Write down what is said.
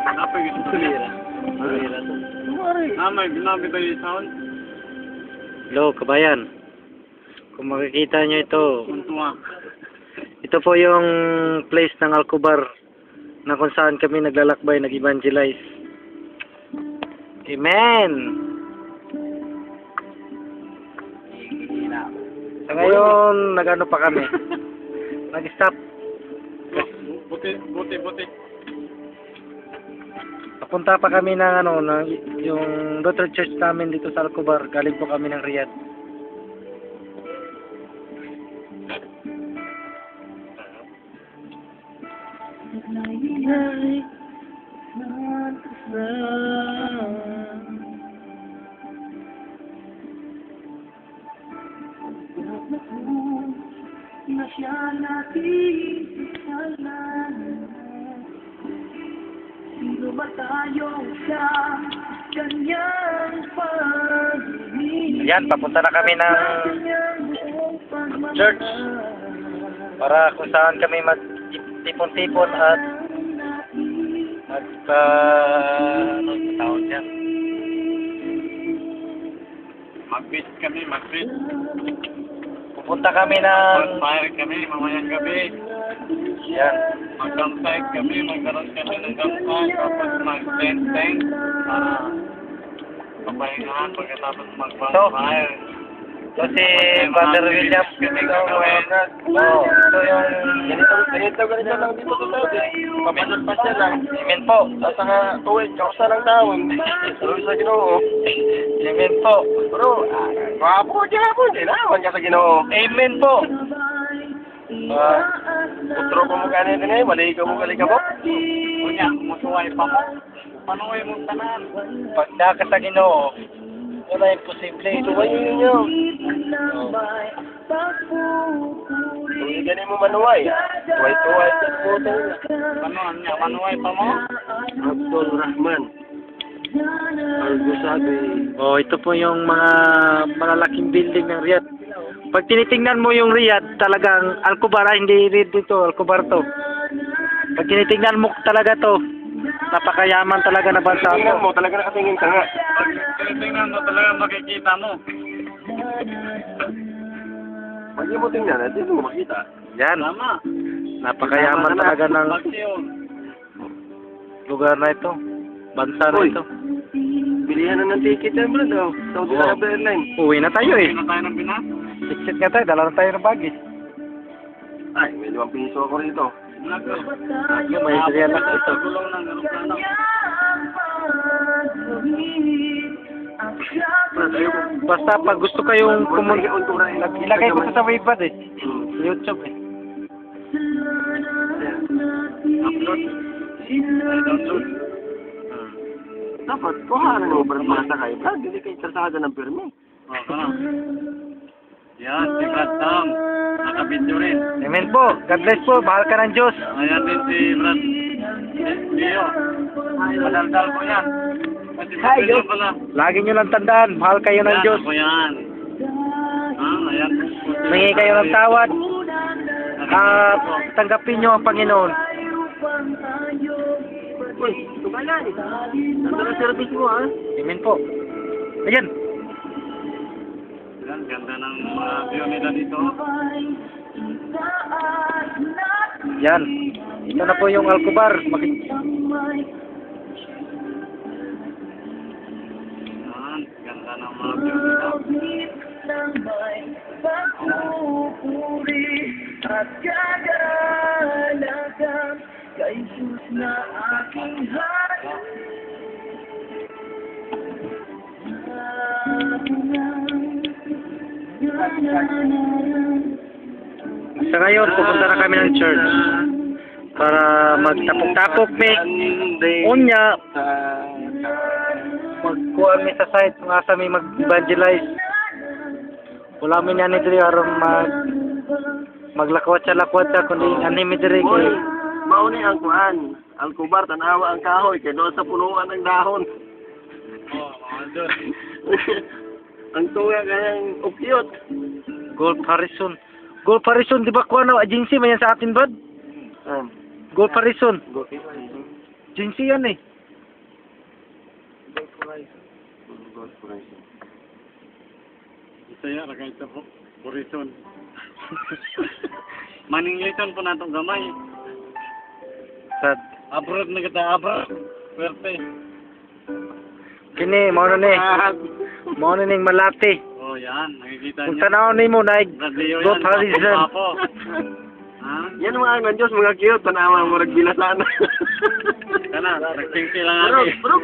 Napay gusto Sulira. Sulira to. May ginabi tayo yung sound. Hello, kabayan. Kung makikita nyo ito, Kuntuwa. ito po yung place ng Alcobar na kung saan kami naglalakbay, nag-evangelize. Amen! Sa ngayon, nag-ano pa kami? Nag-stop. Buti. Papunta pa kami ng yung Lutheran Church namin dito sa Alcobar. Galing po kami ng Riyadh. Sino ba tayo sa kanyang pag-ibig? Ayan, papunta na kami ng church para kung saan kami magtipon-tipon at ano tawag dyan? Mag-beat kami, mag-beat. Pupunta kami ng Mag-fire kami mamayang gabi. yan. Mag-campsite kami, magkaroon kami ng campsite. Tapos mag-tent para papahingahan pagkatapos mag-bonfire. So si Brother William ito yung Ganito lang dito sa Saudi. Papasyal lang. Amen po. Sa nga tuwid, kausa ng taon. Pero sa Ginoo. Amen po. Pero, mapo dyan po. Dinawan ka sa Ginoo. Amen po. Utro ko mo kanin din eh. Mali ka mo kalikabok. Kunya, masuway pa mo. Panuway mo tanan. Pag naka sa Ginoo, wala imposible. Tuwayo ninyo. Kung ganin mo manuway. Tuway-tuway. Panuan niya, manuway pa mo. Abdul Rahman. Al-Gusabi. Oh, ito po yung mga malalaking building ng Riyadh. Pag tinitingnan mo yung Riyadh, talagang Alcobar, hindi Riyadh dito, Alcobar to. Pag tinitingnan mo talaga to, napakayaman talaga na bansa Tingnan to. mo, talaga nakatingin ka nga. Pag tinitingnan mo talaga makikita mo. Pag mo tingnan, hindi mo makita. Yan, Tama. napakayaman talaga ng Pagsiyo. lugar na ito. Bansa na Uy. ito. Bilihan na ng ticket yan, bro, daw. Saudi Arabia Airlines. Uwi na tayo eh. Hindi na tayo ng Pinas. Tiksit nga tayo, dala na tayo ng bagis. Ay, may 5 piso ako rito. May istorya na ito. Gulong ng aeroplano. Brad, ayoko. Basta pag gusto kayong pumunta, ilagay ko sa webpad eh. YouTube eh. Upload. Download. Dapat, kuhanan mo, Brad, mga sakay. Brad, hindi kayo interesado ng pirmi. Oo. Yan, si Brad Tam. Nakabidyo rin. Amen po. God bless po. Mahal ka ng Diyos. Ayan din si Brad. Leo. Madaldal ko yan. Kasi Hi, Brad Diyos. pala. Lagi nyo lang tandaan. Mahal kayo ng Yan, Diyos. ako yan. Ayan. Humingi kayo ng tawad. At tanggapin nyo ang Panginoon. Uy, ito ba yan? Nandun ang service mo, ha? Amen po. Ayan. Yan, ganda ng view nila dito. Yan. Ito na po yung Alcobar. Yan, ganda ng mga view nila. At kagalakan kay Jesus na aking hari. Sa ngayon, pupunta na kami ng church para magtapok-tapok unya magkuha mi sa site nga sa may mag-evangelize. Wala mi na diri aron maglakwat sa kundi anime diri Uy, kay mauni ang kuhan. Alcobar, tanawa ang kahoy. Kaya doon sa punuan ng dahon. Doon. Ang tuwa kayang ukyot. Golf Harrison. Golf Harrison, di ba kuha na agency man yan sa atin, bud? Golf Harrison. Agency yan eh. Saya ra kay ito po. Purison. Maningliton po natong gamay. Sad. Abroad na kita, abroad. Swerte. Kini, mao na ni. Mao na ning malati. Oh, yan. Nakikita Kung niyo. tanaw nimo na Bradleo go yan. Horizon. Papo. Ha? Yan mga ng Diyos, mga cute, tanawa mo, nagbilasana. Kana, nagtingki lang Pero, ako. pero